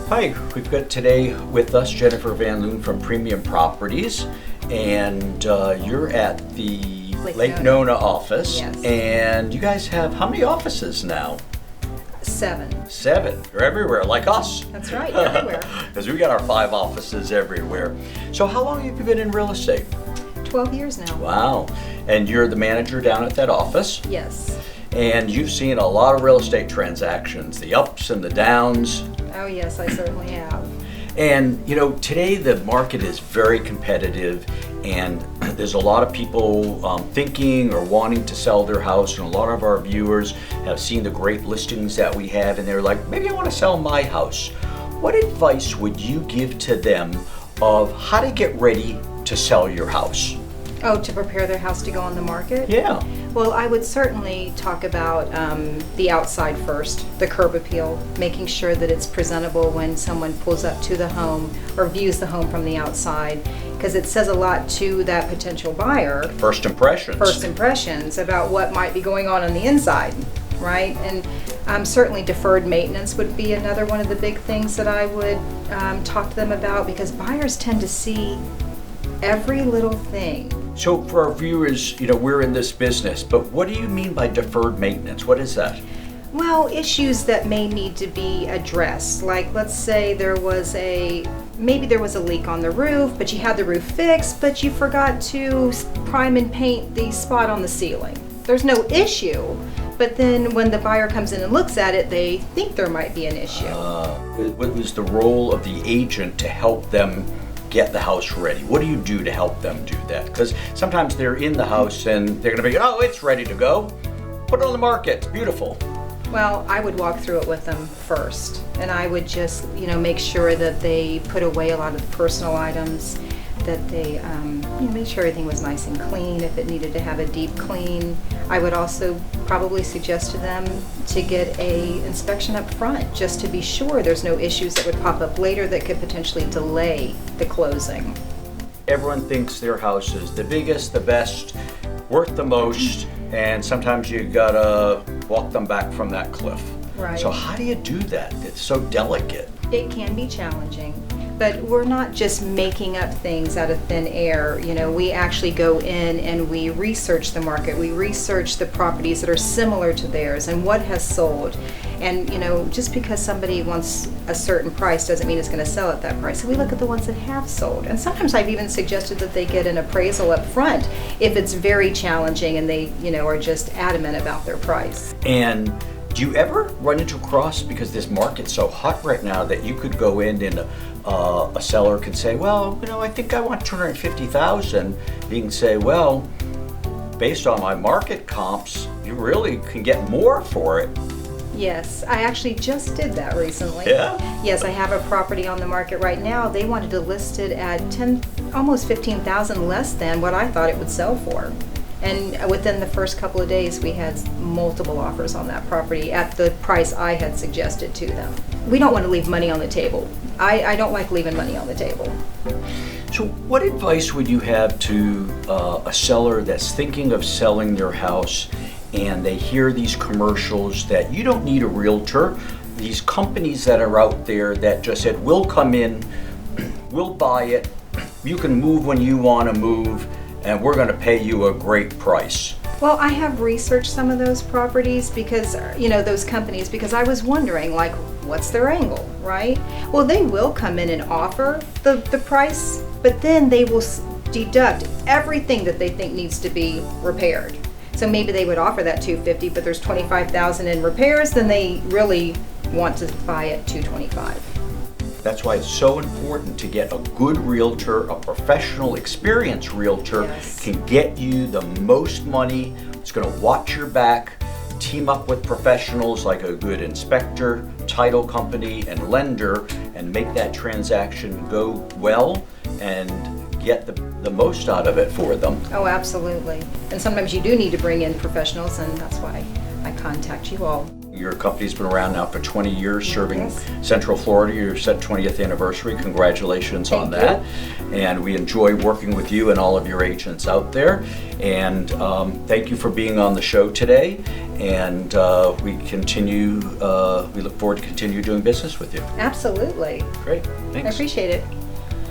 Hi, we've got today with us Jennifer Van Loon from Premium Properties, and you're at the Lake Nona office. Yes. And you guys have how many offices now? 7. 7. You're everywhere, like us. That's right, everywhere. Because we got our 5 offices everywhere. So how long have you been in real estate? 12 years now. Wow. And you're the manager down at that office? Yes. And you've seen a lot of real estate transactions, the ups and the downs. Oh yes, I certainly have. And you know, today the market is very competitive, and there's a lot of people thinking or wanting to sell their house, and a lot of our viewers have seen the great listings that we have, and they're like, maybe I want to sell my house. What advice would you give to them of how to get ready to sell your house? Oh, to prepare their house to go on the market? Yeah. Well, I would certainly talk about the outside first, the curb appeal, making sure that it's presentable when someone pulls up to the home or views the home from the outside, because it says a lot to that potential buyer. First impressions. First impressions about what might be going on the inside, right? And certainly deferred maintenance would be another one of the big things that I would talk to them about, because buyers tend to see every little thing. So for our viewers, you know, we're in this business, but what do you mean by deferred maintenance? What is that? Well, issues that may need to be addressed. Like, let's say maybe there was a leak on the roof, but you had the roof fixed, but you forgot to prime and paint the spot on the ceiling. There's no issue, but then when the buyer comes in and looks at it, they think there might be an issue. What was the role of the agent to help them get the house ready? What do you do to help them do that? Because sometimes they're in the house and they're going to be, oh, it's ready to go. Put it on the market. It's beautiful. Well, I would walk through it with them first, and I would just, make sure that they put away a lot of the personal items, that they, make sure everything was nice and clean. If it needed to have a deep clean, I would also probably suggest to them to get a inspection up front, just to be sure there's no issues that would pop up later that could potentially delay the closing. Everyone thinks their house is the biggest, the best, worth the most, and sometimes you gotta walk them back from that cliff. Right. So how do you do that? It's so delicate. It can be challenging, but we're not just making up things out of thin air. We actually go in and we research the market. We research the properties that are similar to theirs and what has sold. And just because somebody wants a certain price doesn't mean it's going to sell at that price. So we look at the ones that have sold. And sometimes I've even suggested that they get an appraisal up front if it's very challenging and they, are just adamant about their price. And do you ever run into a cross, because this market's so hot right now, that you could go in and a seller can say, well, I think I want $250,000. You can say, well, based on my market comps, you really can get more for it. Yes, I actually just did that recently. Yeah? Yes, I have a property on the market right now. They wanted to list it at almost $15,000 less than what I thought it would sell for. And within the first couple of days, we had multiple offers on that property at the price I had suggested to them. We don't want to leave money on the table. I don't like leaving money on the table. So what advice would you have to a seller that's thinking of selling their house, and they hear these commercials that you don't need a realtor, these companies that are out there that just said, we'll come in, we'll buy it, you can move when you want to move, and we're going to pay you a great price? Well, I have researched some of those properties because, those companies, because I was wondering, what's their angle, right? Well, they will come in and offer the price, but then they will deduct everything that they think needs to be repaired. So maybe they would offer that $250,000, but there's $25,000 in repairs, then they really want to buy it $225,000. That's why it's so important to get a good realtor, a professional, experienced realtor. Yes. Can get you the most money. It's going to watch your back, team up with professionals like a good inspector, title company, and lender, and make that transaction go well and get the most out of it for them. Oh, absolutely. And sometimes you do need to bring in professionals, and that's why I contact you all. Your company's been around now for 20 years, serving Yes. Central Florida. Your 20th anniversary. Congratulations on Thank that. And we enjoy working with you and all of your agents out there. And thank you for being on the show today. And we look forward to continue doing business with you. Absolutely. Great. I Thanks. appreciate it.